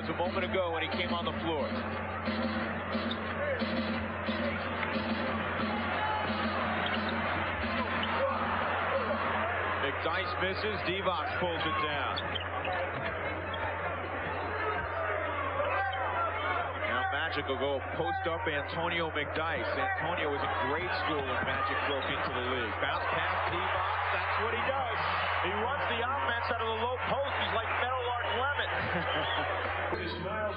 was a moment ago when he came on the floor. McDyess misses. Divac pulls it down. Now Magic will go post up Antonio McDyess. Antonio was in grade school when Magic broke into the league. Bounce pass, Divac. That's what he does. He runs the offense out of the low post. He's like Meadowlark Lemon.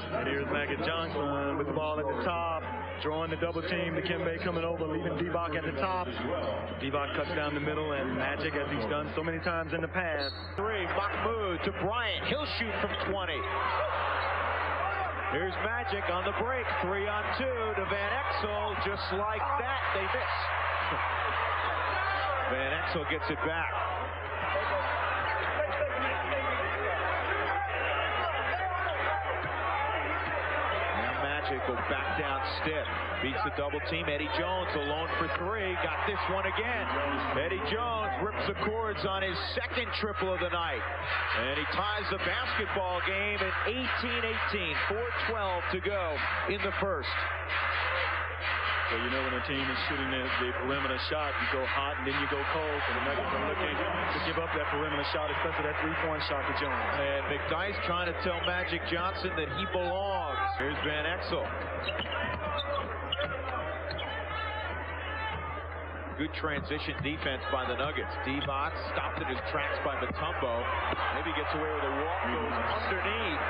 And here's Magic Johnson with the ball at the top, drawing the double team. Dikembe coming over, leaving Divac at the top. Divac cuts down the middle, and Magic, as he's done so many times in the past. Mahmoud to Bryant. He'll shoot from 20. Here's Magic on the break. 3-on-2 to Van Exel. Just like that, they miss. Van Exel gets it back. Go back down stiff. Beats the double team. Eddie Jones alone for 3. Got this one again. Eddie Jones rips the cords on his second triple of the night. And he ties the basketball game at 18-18. 4:12 to go in the first. So you know when a team is shooting the perimeter shot, you go hot and then you go cold. So the Nuggets are looking to give up that perimeter shot, especially that three-point shot to Jones. And McDyess trying to tell Magic Johnson that he belongs. Here's Van Exel. Good transition defense by the Nuggets. Divac stopped in his tracks by Mutombo. Maybe gets away with a walk, goes underneath.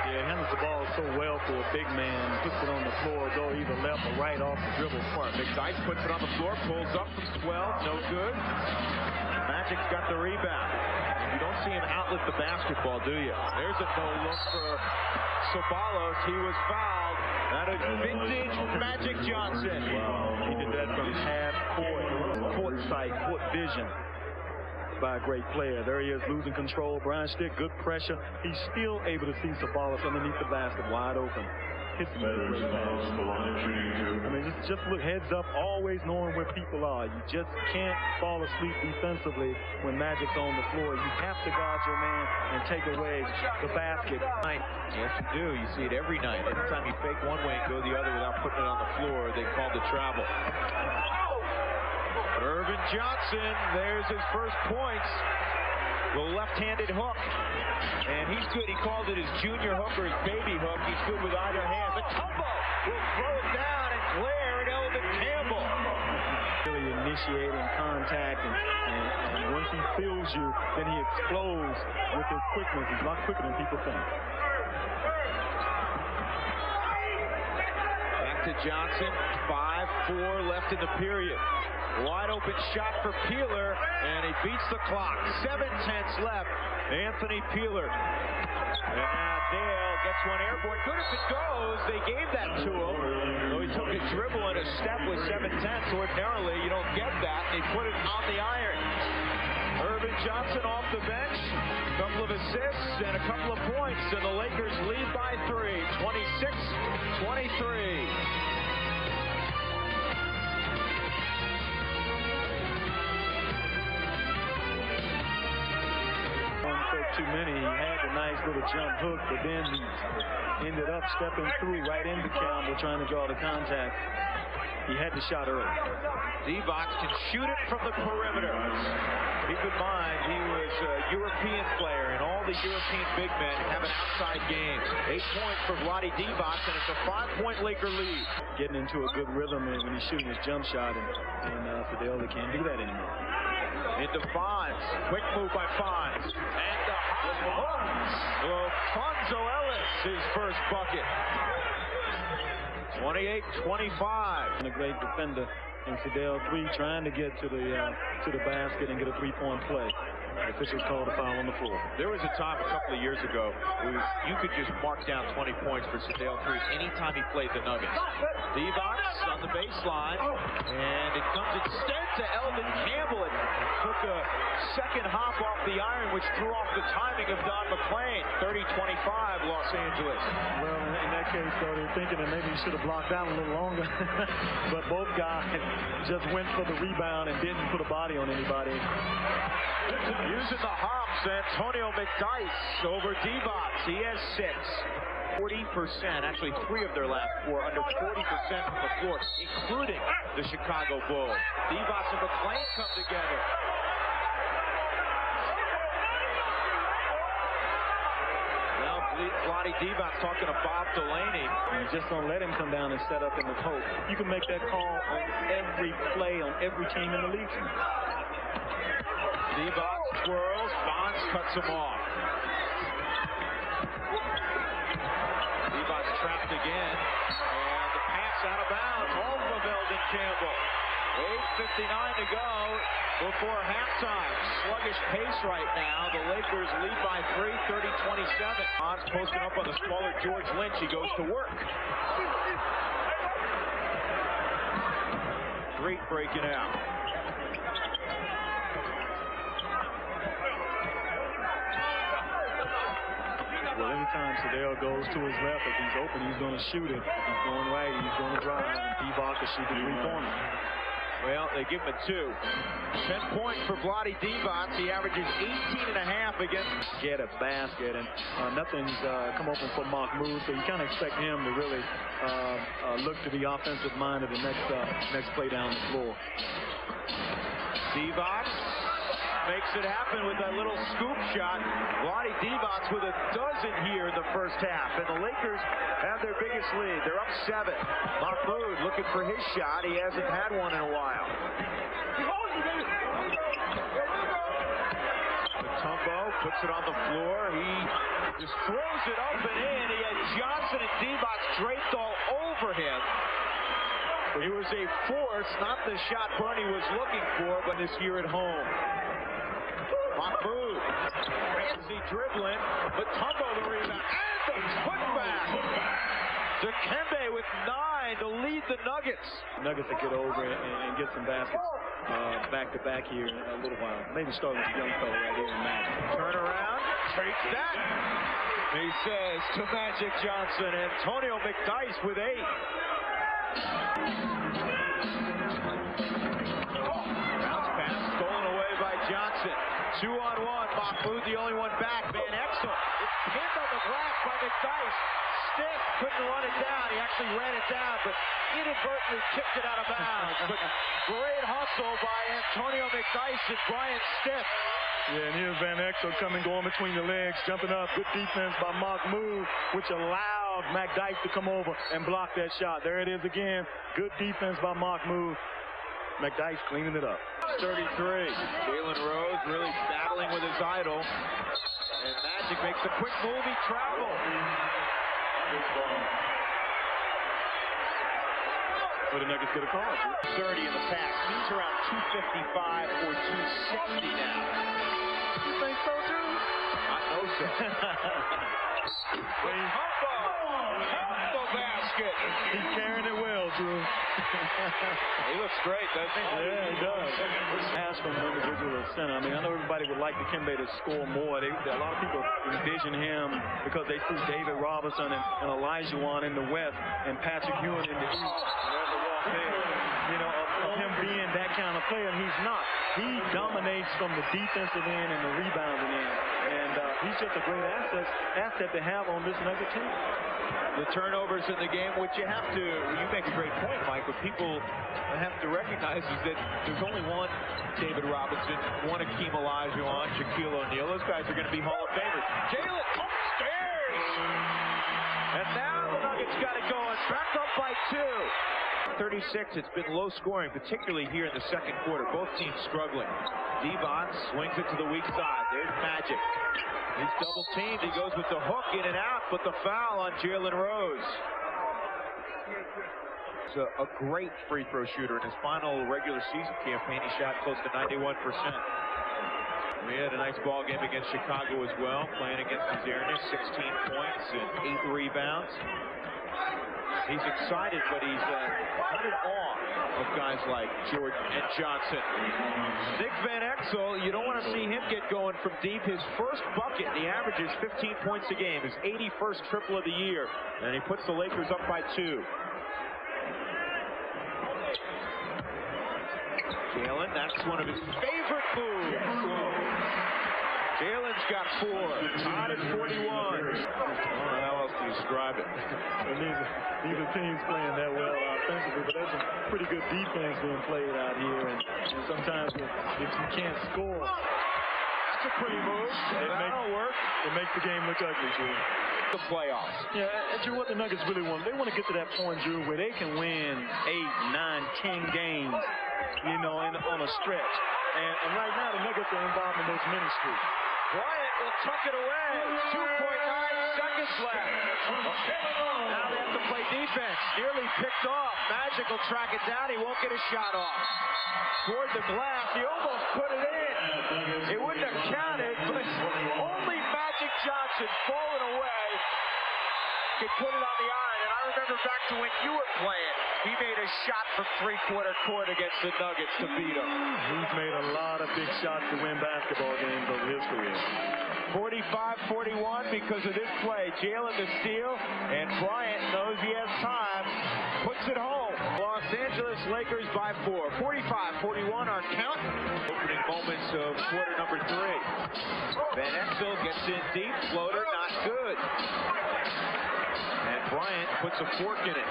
Yeah, handles the ball so well for a big man. Puts it on the floor, go either left or right off the dribble part. McDyess puts it on the floor, pulls up from 12, no good. Magic's got the rebound. You don't see him outlet the basketball, do you? There's a no-look for Ceballos. He was fouled. That is vintage Magic Johnson. Wow. He did that from half court sight, court vision. By a great player. There he is losing control. Brian Stick, good pressure. He's still able to see Ceballos underneath the basket, wide open. Hits him with a great pass. I mean, just look heads up, always knowing where people are. You just can't fall asleep defensively when Magic's on the floor. You have to guard your man and take away the basket. Yes, you do. You see it every night. Anytime you fake one way and go the other without putting it on the floor, they call the travel. Irvin Johnson, there's his first points. The left-handed hook. And he's good. He called it his junior hook or his baby hook. He's good with either hand. Mutombo will throw it down and glare at Elvin Campbell. Really initiating contact, and once he feels you, then he explodes with his quickness. He's a lot quicker than people think. Back to Johnson. 5-4 left in the period. Wide open shot for Peeler, and he beats the clock. 7/10 left. Anthony Peeler. And Dale gets one airborne. Good if it goes. They gave that to him. Though he took a dribble and a step with 7/10. Ordinarily, you don't get that. They put it on the iron. Irvin Johnson off the bench. A couple of assists and a couple of points, and the Lakers lead by 3. 26-23. Too many. He had a nice little jump hook, but then he ended up stepping through right into Campbell trying to draw the contact. He had the shot early. Divac can shoot it from the perimeter. Keep in mind, he was a European player, and all the European big men have an outside game. 8 points for Vlade Divac, and it's a 5-point Laker lead. Getting into a good rhythm when he's shooting his jump shot, and Fidel, they can't do that anymore. Into Fonz. Quick move by Fonz. And the high hook. Alfonso Ellis, his first bucket. 28-25. And a great defender in Fidel 3 trying to get to the basket and get a 3-point play. The officials called a foul on the floor. There was a time a couple of years ago you could just mark down 20 points for Sedale Cruz anytime he played the Nuggets. Divac on the baseline, and it comes instead to Elvin Campbell. It took a second hop off the iron, which threw off the timing of Don McClain. 30-25 Los Angeles. Well, in that case, though, they're thinking that maybe he should have blocked out a little longer. But both guys just went for the rebound and didn't put a body on anybody. Using the hops, Antonio McDyess over Divac. He has 6. 40%, actually 3 of their last 4, under 40% from the floor, including the Chicago Bulls. Divac and McClain come together. Now Vlade Divac talking to Bob Delaney. You just don't let him come down and set up in the post. You can make that call on every play on every team in the league. Divac twirls, Bonds cuts him off. Divac's trapped again, and the pass out of bounds over Melvin Campbell. 8:59 to go before halftime. Sluggish pace right now. The Lakers lead by 3, 30-27. Bonds posting up on the smaller George Lynch. He goes to work. Great breaking out. Well, anytime Sedale goes to his left, if he's open, he's going to shoot it. If he's going right, he's going to drive. And Divac will shoot the 3-pointer. Well, they give him a 2. 10 points for Vlade Divac. He averages 18.5 against. Get a basket, and nothing's come open for Mahmoud, so you kind of expect him to really look to the offensive mind of the next play down the floor. Divac makes it happen with that little scoop shot. Vlade Divac with a dozen here in the first half, and the Lakers have their biggest lead. They're up 7. Mahmoud looking for his shot. He hasn't had one in a while. Mutombo puts it on the floor. He just throws it up and in. He had Johnson and Divac draped all over him. It was a force, not the shot Bernie was looking for, but this year at home. Mahmoud, fancy dribbling, Mutombo the rebound, and the putback. Dikembe with 9 to lead the Nuggets. Nuggets will get over and get some baskets back-to-back here in a little while. Maybe start with the young fellow right here in Magic. Turn around, takes that. He says to Magic Johnson, Antonio McDyess with 8. Bounce pass stolen away by Johnson. 2-on-1, Mahmoud the only one back. Van Exel is pinned on the glass by McDyess. Stiff couldn't run it down. He actually ran it down, but inadvertently kicked it out of bounds. But great hustle by Antonio McDyess and Brian Stiff. Yeah, and here's Van Exel coming, going between the legs, jumping up. Good defense by Mahmoud, which allowed McDyess to come over and block that shot. There it is again. Good defense by Mahmoud. McDyess cleaning it up. 33. Jalen Rose really battling with his idol. And Magic makes a quick move. He travels. But the Nuggets get a call. 30 in the pack. He's around 255 or 260 now. You think so, too? I know so. Off the basket. He's carrying it well, Drew. He looks great, doesn't he? Yeah, he does. Pass from an individual center. I mean, I know everybody would like Dikembe to score more. A lot of people envision him because they see David Robinson and Elijah Wan in the West and Patrick Ewing in the East. You know, of him being that kind of player, and he's not. He dominates from the defensive end and the rebounding end. And he's just a great asset to have on this Nugget team. The turnovers in the game, which you make a great point, Mike, but people have to recognize is that there's only one David Robinson, one Akeem Olajuwon, Shaquille O'Neal. Those guys are going to be Hall of Famers. Jalen upstairs! And now the Nuggets got it going. Back up by 2. 36, it's been low scoring, particularly here in the second quarter. Both teams struggling. Divac swings it to the weak side. There's Magic. He's double teamed. He goes with the hook in and out, but the foul on Jalen Rose. He's a great free throw shooter. In his final regular season campaign, he shot close to 91%. We had a nice ball game against Chicago as well, playing against Zernius, 16 points and 8 rebounds. He's excited, but he's in awe of guys like Jordan and Johnson. Nick Van Exel, you don't want to see him get going from deep. His first bucket, he averages 15 points a game, his 81st triple of the year, and he puts the Lakers up by 2. Jalen, that's one of his favorite moves. Jalen's got 4, tied at 41. I don't know how else to describe it. Neither team's playing that well offensively, but there's some pretty good defense being played out here. And sometimes if you can't score, that's a pretty move. That'll work. It makes the game look ugly, Drew. The playoffs. Yeah, Drew, what the Nuggets really want, they want to get to that point, Drew, where they can win 8, 9, 10 games, on a stretch. And right now, the Nuggets are involved in those mini streaks. Bryant will tuck it away. 2.9 seconds left. Now they have to play defense. Nearly picked off. Magic will track it down. He won't get a shot off. Toward the glass. He almost put it in. It wouldn't have counted, but only Magic Johnson falling away could put it on the iron. And I remember back to when you were playing. He made a shot from three-quarter court against the Nuggets to beat them. He's made a lot of big shots to win basketball games over his career. 45-41 because of this play. Jalen the steal, and Bryant knows he has time. Puts it home. Los Angeles Lakers by 4. 45-41 our count. Opening moments of quarter number 3. Van Exel gets in deep. Floater not good. And Bryant puts a fork in it.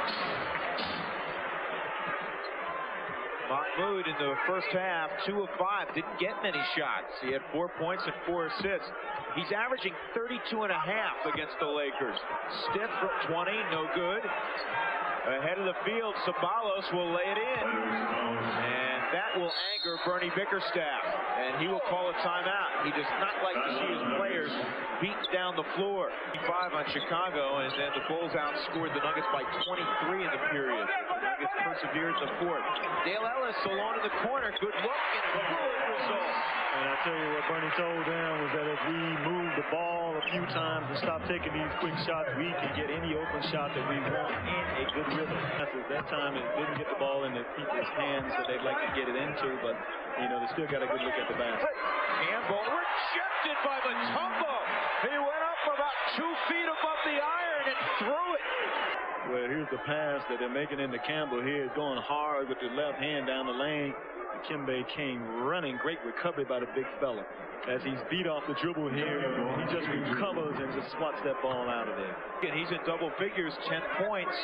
Mahmoud in the first half, 2 of 5, didn't get many shots. He had 4 points and 4 assists. He's averaging 32.5 against the Lakers. Stiff from 20, no good. Ahead of the field, Ceballos will lay it in. And that will anger Bernie Bickerstaff. And he will call a timeout. He does not like to see his players beat down the floor. 5 on Chicago, and then the Bulls outscored the Nuggets by 23 in the period. The Nuggets persevered in the fourth. Dale Ellis alone in the corner. Good look and a good result. And I tell you what Bernie told them was that if we move the ball a few times and stop taking these quick shots, we can get any open shot that we want in a good rhythm. That time it didn't get the ball in the people's hands that they'd like to get it into, but they still got a good look at the basket. Campbell rejected by Mutombo. He went up about 2 feet above the iron and threw it. Well, here's the pass that they're making into Campbell here, going hard with the left hand down the lane. Kimbe came running. Great recovery by the big fella. As he's beat off the dribble here, he just recovers and just swats that ball out of there. And he's in double figures, 10 points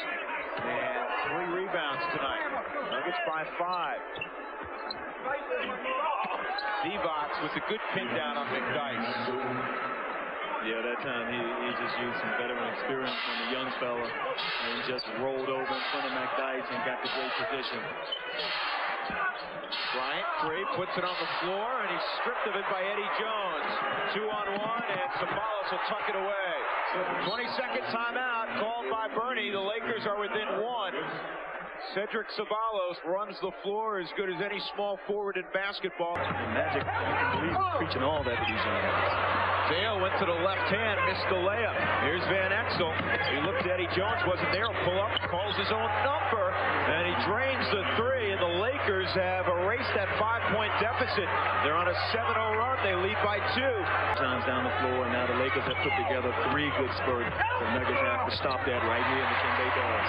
and 3 rebounds tonight. Nuggets by 5. Divac with a good pin down on McDyess. Yeah, that time he just used some veteran experience on the young fella and just rolled over in front of McDyess and got the great position. Bryant free, puts it on the floor, and he's stripped of it by Eddie Jones. 2-on-1, and Ceballos will tuck it away. 20-second timeout called by Bernie. The Lakers are within 1. Cedric Ceballos runs the floor as good as any small forward in basketball. And Magic, you can believe he's preaching all that to these young guys. Dale went to the left hand, missed the layup. Here's Van Exel. He looked at Eddie Jones, wasn't there. Pull up, calls his own number, and he drains the 3. And the Lakers have erased that 5-point deficit. They're on a 7-0 run. They lead by 2. Times down the floor, and now the Lakers have put together 3 good spurts. The Nuggets have to stop that right here in the Dikembe does.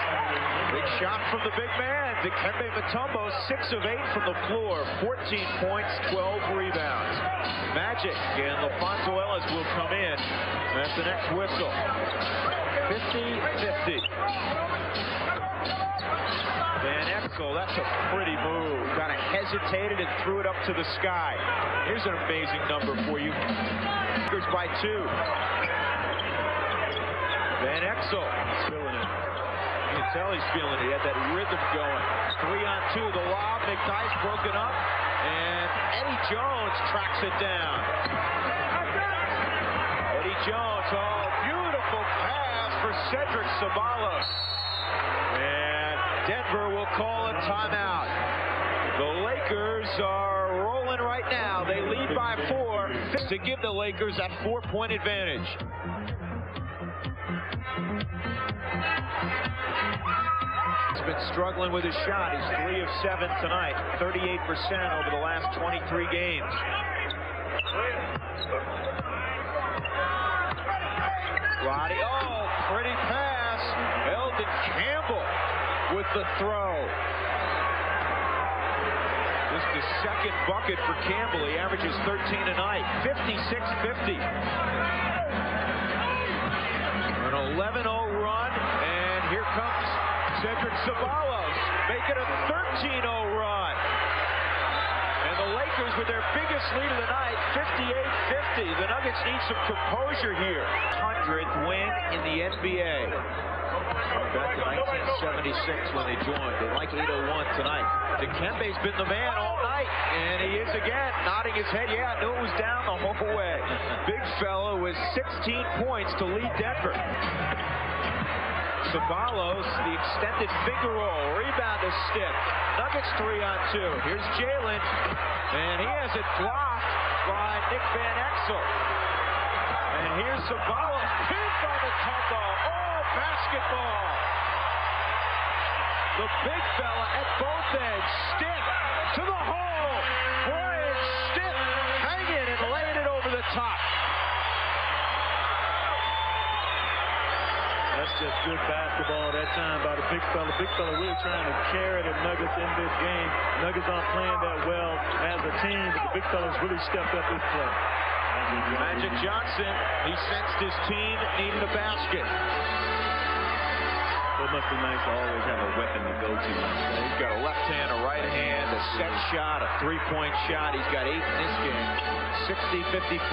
Big shot from the big man. Dikembe Mutombo, 6 of 8 from the floor. 14 points, 12 rebounds. Magic and LaFonso Ellis will come in. That's the next whistle. 50-50. Van Exel, that's a pretty move. Kind of hesitated and threw it up to the sky. Here's an amazing number for you. Lakers by 2. Van Exel feeling it. You can tell he's feeling it. He had that rhythm going. 3-on-2. The lob. McDyess broken up. And Eddie Jones tracks it down. Eddie Jones, beautiful pass for Cedric Ceballos. And Denver will call a timeout. The Lakers are rolling right now. They lead by 4 to give the Lakers that 4-point advantage. He's been struggling with his shot. He's 3 of 7 tonight, 38% over the last 23 games. Roddy, pretty pass. Eldon Campbell with the throw. Just the second bucket for Campbell. He averages 13 tonight. 56-50. An 11-0 run, and here comes Cedric Ceballos making a 13-0 run. And the Lakers with their biggest lead of the night, 58-50. The Nuggets need some composure here. 100th win in the NBA. Back to 1976 when they joined. They like 801 tonight. Dikembe's been the man all night, and he is again, nodding his head. Yeah, I knew it was down the whole way. Big fella with 16 points to lead Denver. Ceballos, the extended finger roll, rebound is stiff. Nuggets 3-on-2. Here's Jalen, and he has it blocked by Nick Van Exel. And here's Ceballos, pinned by Mutombo. Oh, basketball. The big fella at both ends, stiff to the hole. Brian Stiff hanging and laying it over the top. That's just good basketball that time by the big fella. Big fella really trying to carry the Nuggets in this game. Nuggets aren't playing that well as a team, but the big fella's really stepped up his play. Magic Johnson, he sensed his team needed a basket. It must be nice to always have a weapon to go to. He's got a left hand, a right hand, a set shot, a three-point shot. He's got 8 in this game. 60-54.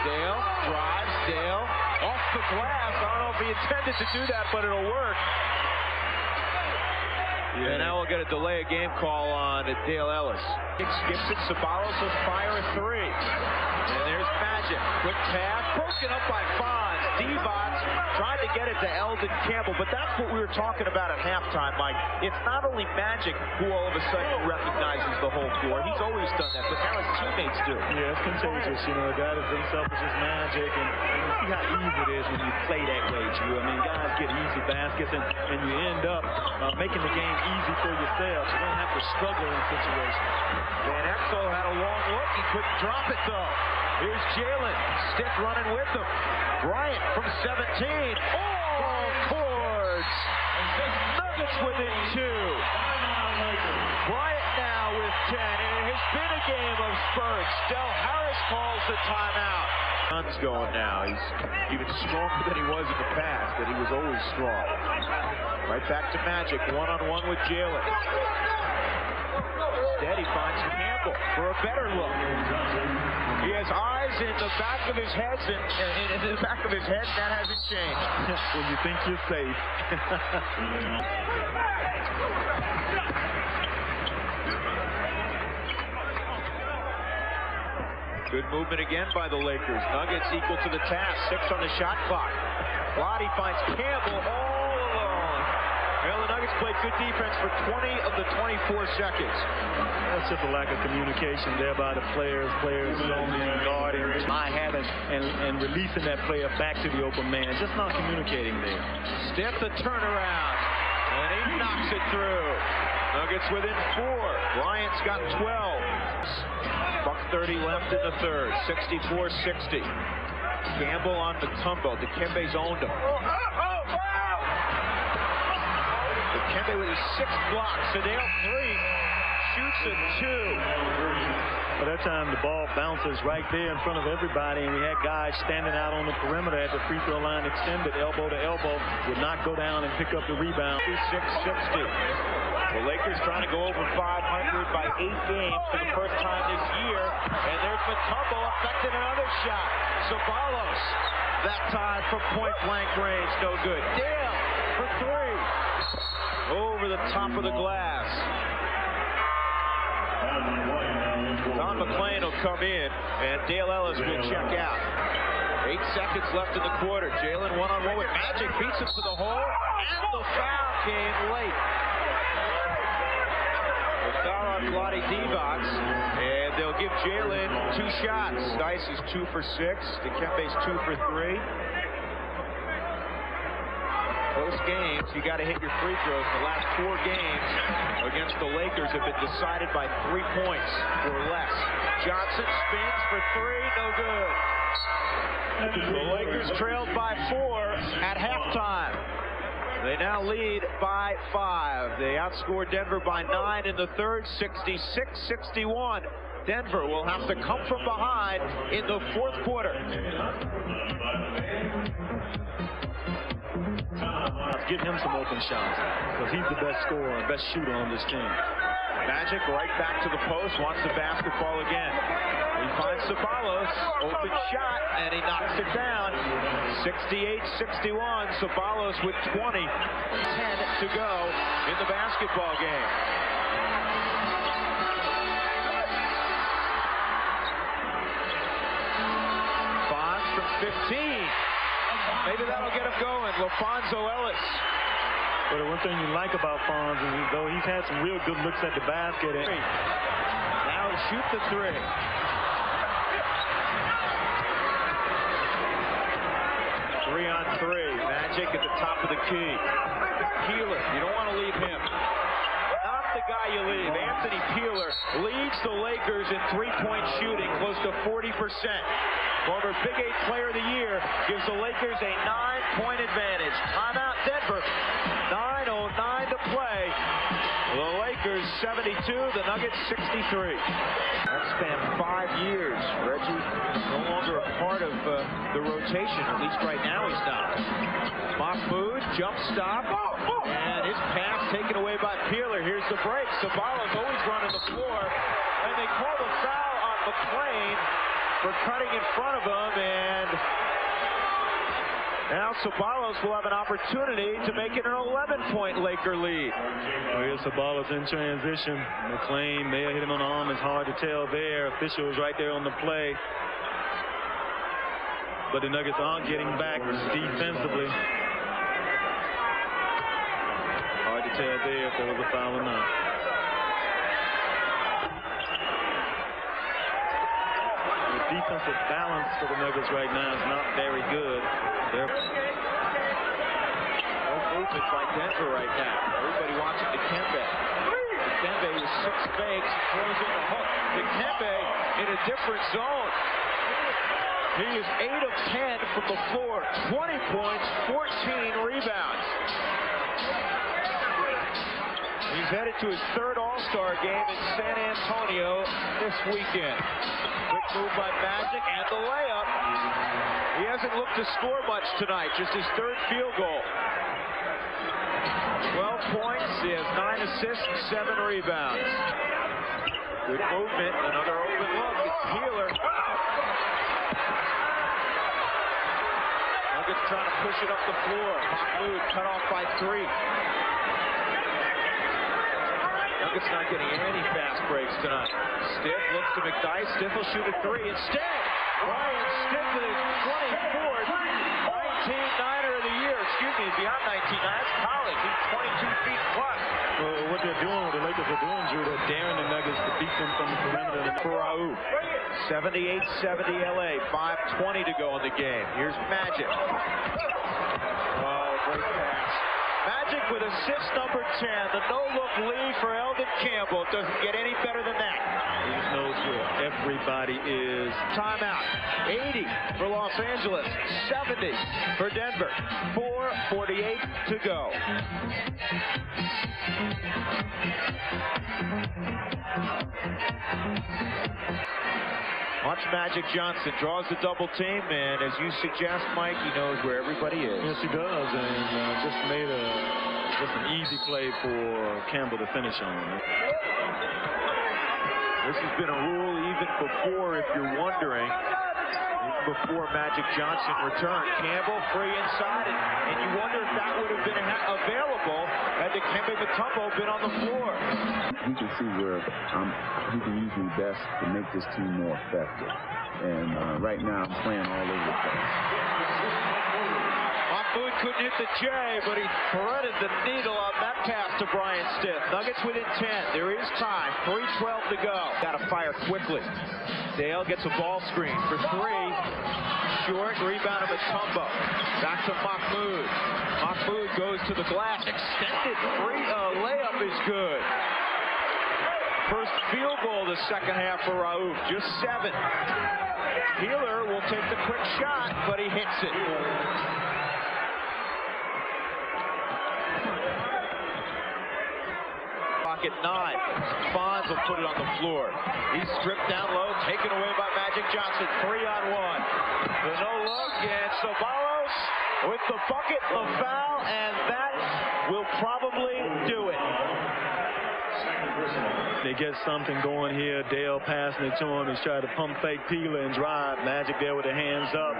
Dale drives. Dale off the glass. I don't know if he intended to do that, but it'll work. Yeah. And now we'll get a delay of game call on Dale Ellis. Skips it. Ceballos will fire a 3. And there's Magic. Quick pass. Broken up by Fonz. Divac trying to get it to Eldon Campbell. But that's what we were talking about at halftime, Mike. It's not only Magic who all of a sudden recognizes the whole floor. He's always done that, but now his teammates do. Yeah, it's contagious. You know, a guy that's been selfish as Magic. And you see how easy it is when you play that way, Drew. I mean, guys get easy baskets, and you end up making the game easy for yourself. You don't have to struggle in situations. Van Exel had a long look. He couldn't drop it, though. Here's Jalen. Stiff running with him. Bryant from 17. Oh, Cords. Nuggets within 2. Bryant now with 10. It has been a game of spurts. Del Harris calls the timeout. Sun's going now. He's even stronger than he was in the past, but he was always strong. Right back to Magic. One-on-one with Jalen. Instead, he finds Campbell for a better look. He has eyes in the back of his head, and in the back of his head, that hasn't changed. When you think you're safe. Good movement again by the Lakers. Nuggets equal to the task. 6 on the shot clock. Lottie finds Campbell all alone. Well, the Nuggets played good defense for 20 of the 24 seconds. That's just a lack of communication there by the players. Players zoning, guarding, not having, and releasing that player back to the open man. Just not communicating there. Stiff the turnaround, and he knocks it through. Nuggets within 4. Bryant's got 12. .30 left in the third. 64-60. Campbell on Mutombo. Dikembe's owned him. Dikembe with his 6th block. Sadale 3. Shoots a 2. By that time, the ball bounces right there in front of everybody, and we had guys standing out on the perimeter at the free throw line extended, elbow to elbow, would not go down and pick up the rebound. 6-60. The Lakers trying to go over 500 by 8 games for the first time this year. And there's Mutombo affecting another shot. Ceballos, that time from point-blank range, no good. Dale for 3. Over the top of the glass. Don McClain will come in, and Dale Ellis will check out. 8 seconds left in the quarter. Jalen one-on-one with Magic, beats him to the hole, and the foul came late. The foul on Vlade Divac, and they'll give Jalen 2 shots. Dice is 2 for 6. Dikembe's 2 for 3. Close games, you got to hit your free throws. The last 4 games against the Lakers have been decided by 3 points or less. Johnson spins for 3, no good. The Lakers trailed by 4 at halftime. They now lead by 5. They outscored Denver by 9 in the third, 66-61. Denver will have to come from behind in the fourth quarter. Give him some open shots, because he's the best scorer, best shooter on this team. Magic right back to the post, wants the basketball again. He finds Ceballos, open shot, and he knocks it down. 68-61, Ceballos with 20. 10 to go in the basketball game. Fonz from 15. Maybe that'll get him going. LaFonso Ellis. But the one thing you like about Fonz is, though he's had some real good looks at the basket. Now to shoot the 3. 3-on-3. Magic at the top of the key. Peeler, you don't want to leave him. Not the guy you leave. Anthony Peeler leads the Lakers in three-point shooting, close to 40%. Former Big 8 Player of the Year gives the Lakers a 9-point advantage. Timeout Denver. 9:09 to play. The Lakers 72, the Nuggets 63. That spanned 5 years. Reggie no longer a part of the rotation, at least right now he's not. Mahmoud, jump stop, and his pass taken away by Peeler. Here's the break. Ceballos always running the floor, and they call the foul on McClain for cutting in front of him, and now Ceballos will have an opportunity to make it an 11-point Laker lead. Well, here's Ceballos in transition. McClain may have hit him on the arm. It's hard to tell there. Official is right there on the play. But the Nuggets aren't getting back defensively. Hard to tell there if there was a foul or not. Defensive balance for the Nuggets right now is not very good. No movement by Denver right now. Everybody watching Dikembe. Dikembe with 6 fakes, throws in the hook. Dikembe in a different zone. He is 8 of 10 from the floor. 20 points, 14 rebounds. He's headed to his 3rd All-Star game in San Antonio this weekend. Quick move by Magic and the layup. He hasn't looked to score much tonight, just his 3rd field goal. 12 points, he has 9 assists and 7 rebounds. Good movement, another open look. It's Peeler. Nuggets trying to push it up the floor. Mahmoud cut off by 3. Nuggets not getting any fast breaks tonight. Stiff looks to McDyess. Stiff will shoot a 3 instead. Brian Stiff with his 24th 19-9er of the year. Excuse me, beyond 19. That's college. He's 22 feet plus. Well, what they're doing, what the Lakers are doing, Drew, they're daring the Nuggets to beat them from the perimeter. For Raouf. 78-70 LA. 5:20 to go in the game. Here's Magic. Oh, great pass. Magic with assist number 10. The no-look lead for Eldon Campbell. It doesn't get any better than that. He just knows where everybody is. Timeout. 80 for Los Angeles. 70 for Denver. 4:48 to go. Watch Magic Johnson draws the double team, and as you suggest, Mike, he knows where everybody is. Yes, he does, and just made an easy play for Campbell to finish on. This has been a rule even before, if you're wondering, before Magic Johnson returned. Campbell free inside, and you wonder if that would have been available had Dikembe Mutombo been on the floor. He can see where he can use me best to make this team more effective. And right now, I'm playing all over the place. Mahmoud couldn't hit the J, but he threaded the needle on that pass to Brian Stiff. Nuggets within 10. There is time. 3:12 to go. Got to fire quickly. Dale gets a ball screen for 3. Short rebound of Mutombo. Back to Mahmoud. Mahmoud goes to the glass. Extended layup is good. First field goal of the second half for Raouf. Just 7. Peeler will take the quick shot, but he hits it. at 9. Fonz will put it on the floor. He's stripped down low, taken away by Magic Johnson. 3-on-1. The no look, and Ceballos with the bucket, the foul, and that will probably do it. They get something going here. Dale passing it to him. He's trying to pump fake Peeler and drive. Magic there with the hands up.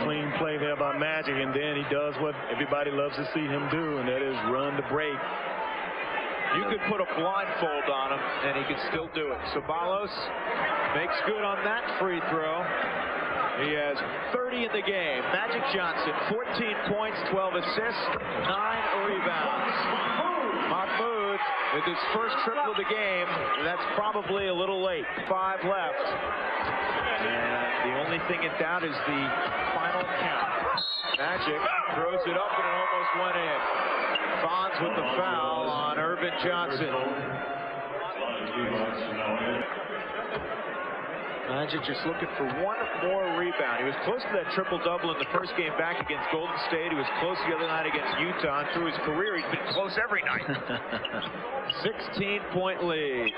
Clean play there by Magic, and then he does what everybody loves to see him do, and that is run the break. You could put a blindfold on him, and he could still do it. Ceballos makes good on that free throw. He has 30 in the game. Magic Johnson, 14 points, 12 assists, 9 rebounds. Mahmoud with his first triple of the game. That's probably a little late. 5 left. And the only thing in doubt is the final count. Magic throws it up, and it almost went in. Fonz with the foul on Irvin Johnson. Magic just looking for one more rebound. He was close to that triple-double in the first game back against Golden State. He was close the other night against Utah. And through his career, he's been close every night. 16-point lead.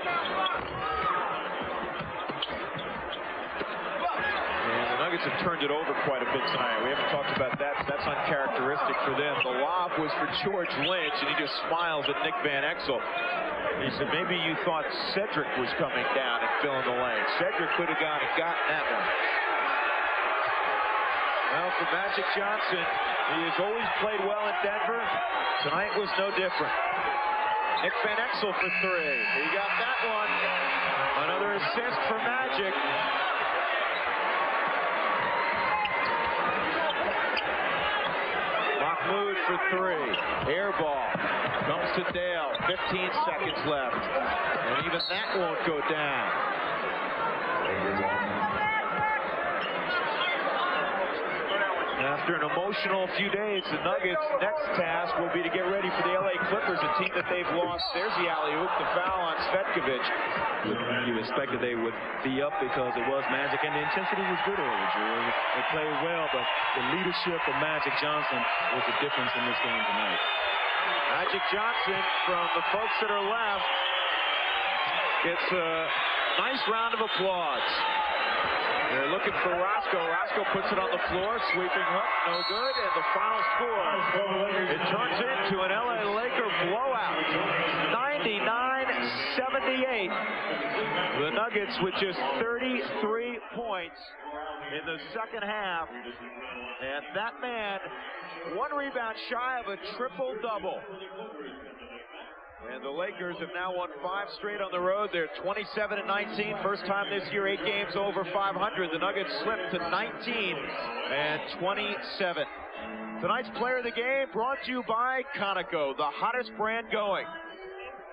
And the Nuggets have turned it over quite a bit tonight. We haven't talked about that. That's uncharacteristic for them. The lob was for George Lynch, and he just smiles at Nick Van Exel. He said, maybe you thought Cedric was coming down and filling the lane. Cedric could have gone and gotten that one. Well, for Magic Johnson, he has always played well in Denver. Tonight was no different. Nick Van Exel for 3. He got that one. Another assist for Magic. Mahmoud for 3. Air ball. Comes to Dale. 15 seconds left. And even that won't go down. After an emotional few days, the Nuggets' next task will be to get ready for the LA Clippers, a team that they've lost. There's the alley-oop, the foul on Svetkovic. You expected they would be up because it was Magic, and the intensity was good earlier, Drew. They played well, but the leadership of Magic Johnson was the difference in this game tonight. Magic Johnson, from the folks that are left, gets a nice round of applause. They're looking for Roscoe. Roscoe puts it on the floor. Sweeping hook, no good. And the final score, it turns into an LA Laker blowout. 99-78. The Nuggets with just 33 points in the second half. And that man, 1 rebound shy of a triple-double. And the Lakers have now won 5 straight on the road. They're 27-19. First time this year, 8 games over 500. The Nuggets slipped to 19-27. Tonight's player of the game brought to you by Conoco, the hottest brand going.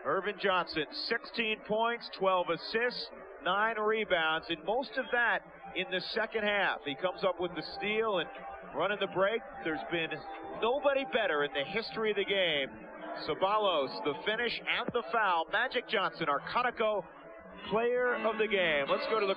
Irvin Johnson, 16 points, 12 assists, 9 rebounds, and most of that in the second half. He comes up with the steal and running the break. There's been nobody better in the history of the game. Ceballos, the finish and the foul. Magic Johnson, our Conoco player of the game. Let's go to the